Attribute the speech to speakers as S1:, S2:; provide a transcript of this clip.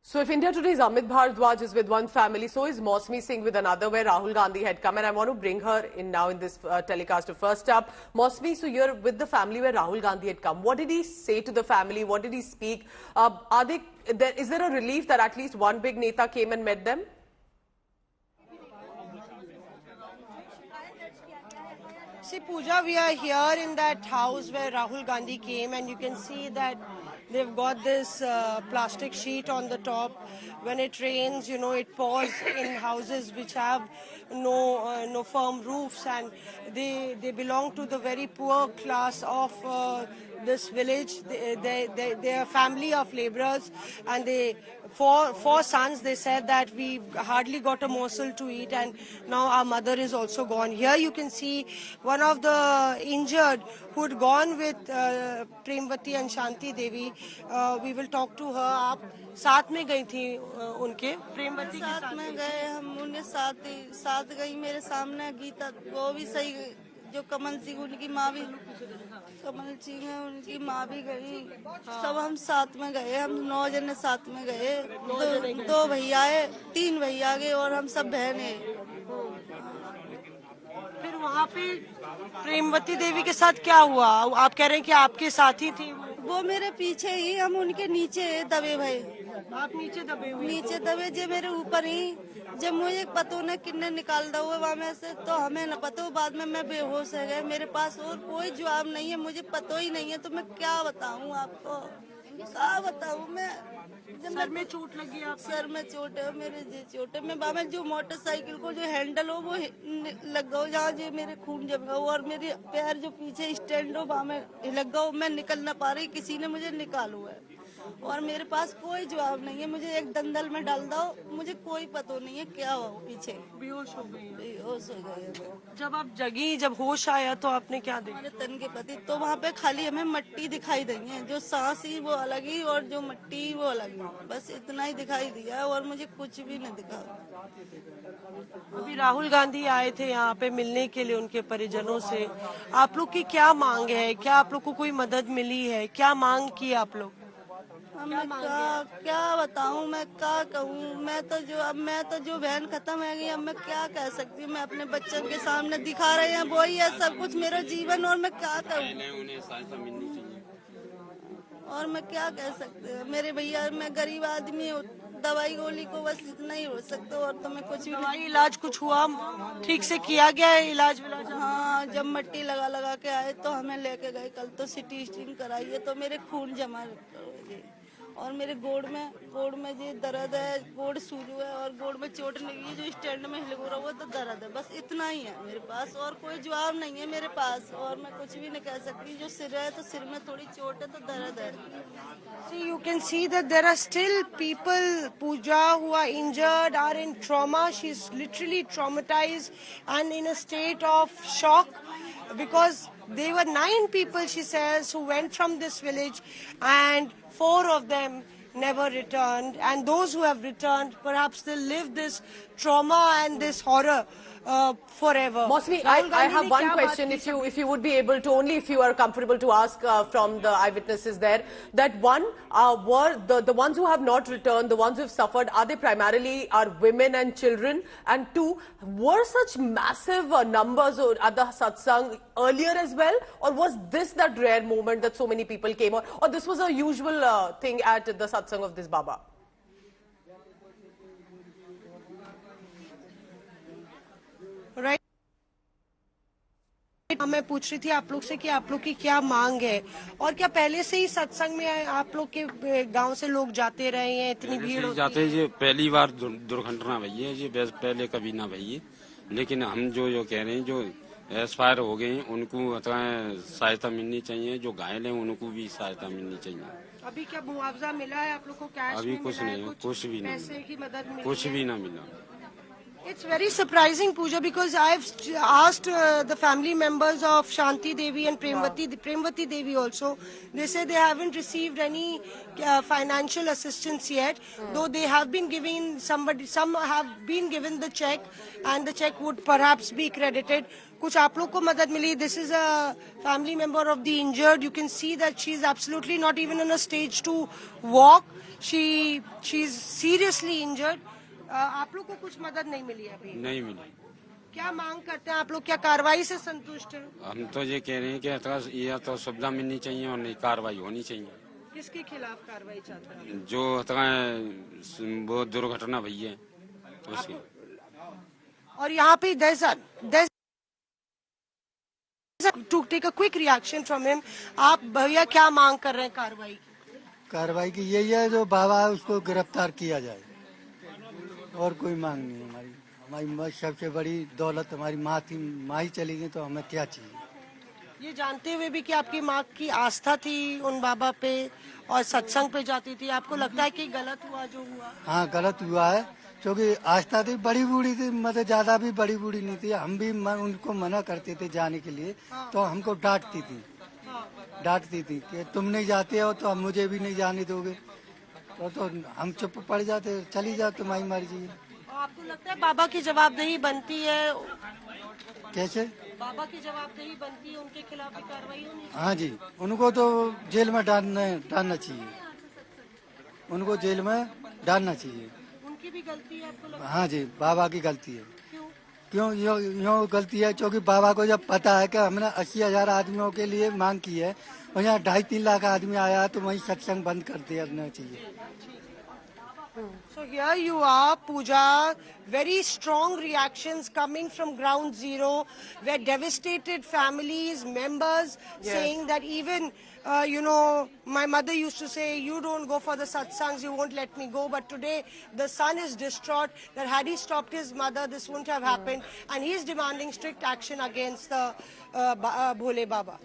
S1: So if India Today's Amit Bharadwaj is with one family, so is Mausami Singh with another, where Rahul Gandhi had come. And I want to bring her in now in this telecast. First up, Mausami, so you're with the family where Rahul Gandhi had come. What did he say to the family? What did he speak? Is there a relief that at least one big Neta came and met them?
S2: See, Pooja, we are here in that house where Rahul Gandhi came, and you can see that they've got this plastic sheet on the top. When it rains, you know, it pours in houses which have no firm roofs, and they belong to the very poor class of this village. They're a family of laborers, and four sons. They said that we hardly got a morsel to eat, and now our mother is also gone. Here you can see one of the injured who'd gone with Premvati and Shanti Devi. We will talk to her. आप साथ में गई थी उनके प्रेमवती के साथ
S3: में गए हम उन्हें साथ गई मेरे सामने गीता वो भी सही जो कमल सिंह उनकी माँ भी कमल सिंह है उनकी माँ भी गई सब हम साथ में गए हम 9 जने साथ में गए दो भैया है 3 भैया गए और हम सब बहने
S2: फिर वहाँ पे प्रेमवती देवी के साथ क्या हुआ आप कह रहे हैं कि आपके साथ ही थी
S3: वो मेरे पीछे ही हम उनके नीचे दबे भाई
S2: आप नीचे दबे हुए
S3: नीचे दबे जे मेरे ऊपर ही जब मुझे पता न किन्ने निकाल दा हुआ वहाँ में से तो हमें न पता बाद में मैं बेहोश हो गए मेरे पास और कोई जवाब नहीं है मुझे पता ही नहीं है तो मैं क्या बताऊँ आपको क्या बताऊँ मैं
S2: सर में चोट लगी आप
S3: सर में चोट है मेरे जी चोट है मैं बाबा जो मोटरसाइकिल को जो हैंडल हो वो लग गया जहाँ जो मेरे खून जम गया और मेरे पैर जो पीछे स्टैंड हो वहाँ में लग गया मैं निकल ना पा रही किसी ने मुझे निकालो है और मेरे पास कोई जवाब नहीं है मुझे एक दंदल में डाल दो मुझे कोई पता नहीं है क्या हुआ पीछे
S2: बेहोश हो
S3: गए
S2: जब आप जगी जब होश आया तो आपने क्या देखा
S3: मेरे तन के पति तो वहाँ पे खाली हमें मिट्टी दिखाई दी है जो सांस ही वो अलग ही और जो मिट्टी वो अलग ही बस इतना ही दिखाई दिया और मुझे कुछ भी नहीं दिखा
S2: अभी राहुल गांधी आए थे यहाँ पे मिलने के लिए उनके परिजनों से आप लोग की क्या मांग है क्या आप लोग को कोई मदद मिली है क्या मांग की आप लोग
S3: क्या बताऊं मैं क्या कहूं मैं तो जो बहन खत्म है गई अब मैं क्या कह सकती हूँ मैं अपने बच्चों के सामने दिखा रहे हैं वही है सब कुछ मेरा जीवन और मैं क्या कहूँ और मैं क्या कह सकती हूँ मेरे भैया मैं गरीब आदमी हूँ दवाई गोली को बस इतना ही हो सकता और तो मैं कुछ भी
S2: दवाई इलाज कुछ हुआ ठीक से किया गया है इलाज
S3: हाँ जब मिट्टी लगा के आए तो हमें लेके गए कल तो सिटी स्कैन कराई है तो मेरे खून जमा और मेरे गोड़ में जो दर्द है गोड़ सूजू है और गोड़ में चोट लगी है जो स्टैंड में हिल रहा वो तो दर्द है बस इतना ही है मेरे पास और कोई जवाब नहीं है मेरे पास और मैं कुछ भी नहीं कह सकती जो सिर है तो सिर में थोड़ी चोट है तो दर्द है
S2: See, you can see that there are still people, Pooja, who are injured, are in trauma. She's literally traumatized and in a state of shock because there were 9 people, she says, who went from this village and 4 of them never returned. And those who have returned, perhaps they'll live this trauma and this horror forever.
S1: Mausami, I have one question, if you would be able to, only if you are comfortable to ask from the eyewitnesses there, that one, were the ones who have not returned, the ones who have suffered, are they primarily are women and children? And 2, were such massive numbers at the satsang earlier as well? Or was this that rare moment that so many people came out? Or this was a usual thing at the satsang of this Baba?
S2: Right. मैं पूछ रही थी आप लोग से कि आप लोग की क्या मांग है और क्या पहले से ही सत्संग में आप लोग के गांव से लोग जाते रहे हैं इतनी भीड़ होती
S4: जाते हैं जी पहली बार दुर्घटना भई है जी पहले कभी ना भई है लेकिन हम जो कह रहे हैं जो एक्सपायर हो गए हैं उनको सहायता मिलनी चाहिए जो घायल हैं उनको भी सहायता मिलनी चाहिए
S2: अभी क्या मुआवजा मिला है आप लोग को कैश
S4: अभी कुछ नहीं कुछ भी नहीं
S2: पैसे की मदद
S4: कुछ भी ना मिला
S2: It's very surprising, Pooja, because I've asked the family members of Shanti Devi and Premvati Devi also. They say they haven't received any financial assistance yet, though they have been giving some have been given the check, and the check would perhaps be credited. कुछ आप लोग को मदद मिली. This is a family member of the injured. You can see that she's absolutely not even in a stage to walk. She's seriously injured. आप लोग को कुछ मदद नहीं मिली अभी?
S4: नहीं मिली.
S2: क्या मांग करते हैं आप लोग? क्या कार्रवाई से संतुष्ट हैं?
S4: हम तो ये कह रहे हैं कि यह तो सुविधा मिलनी चाहिए और नहीं कार्रवाई होनी चाहिए.
S2: किसके खिलाफ कार्रवाई चाहते हैं?
S4: जो वो दुर्घटना भई है उसकी.
S2: और यहाँ पे there's to take a quick reaction from him. आप भैया क्या मांग कर रहे हैं कार्रवाई की?
S5: कार्रवाई की यही है जो बाबा है उसको गिरफ्तार किया जाए, और कोई मांग नहीं है हमारी. हमारी सबसे बड़ी दौलत हमारी माँ थी, माँ ही चली गई तो हमें क्या चाहिए.
S2: ये जानते हुए भी कि आपकी माँ की आस्था थी उन बाबा पे और सत्संग पे जाती थी, आपको लगता है कि गलत हुआ जो हुआ?
S5: हाँ गलत हुआ है, क्योंकि आस्था थी, बड़ी बूढ़ी थी, मतलब ज्यादा भी बड़ी बूढ़ी नहीं थी. हम भी उनको मना करते थे जाने के लिए, तो हमको डांटती थी कि तुम नहीं जाते हो तो हम मुझे भी नहीं जाने दोगे, तो हम चुप पड़ जाते, चली जाओ तुम्हारी मर्जी है.
S2: आपको लगता है बाबा की जवाबदेही बनती है?
S5: कैसे?
S2: बाबा की जवाबदेही बनती है, उनके खिलाफ भी कार्रवाई होनी चाहिए?
S5: हाँ जी, उनको तो जेल में डालना चाहिए, उनको जेल में डालना चाहिए.
S2: उनकी भी गलती है आपको लगता है?
S5: हाँ जी, बाबा की गलती है.
S2: क्यों?
S5: यूँ गलती है क्योंकि बाबा को जब पता है कि हमने 80,000 आदमियों के लिए मांग की है और यहाँ 2.5-3 लाख आदमी आया है, तो वही सत्संग बंद कर देना चाहिए.
S2: So here you are, Pooja. Very strong reactions coming from ground zero, where devastated families, members saying that even, my mother used to say, you don't go for the satsangs, you won't let me go. But today, the son is distraught that had he stopped his mother, this wouldn't have happened. And he's demanding strict action against the Bhole Baba.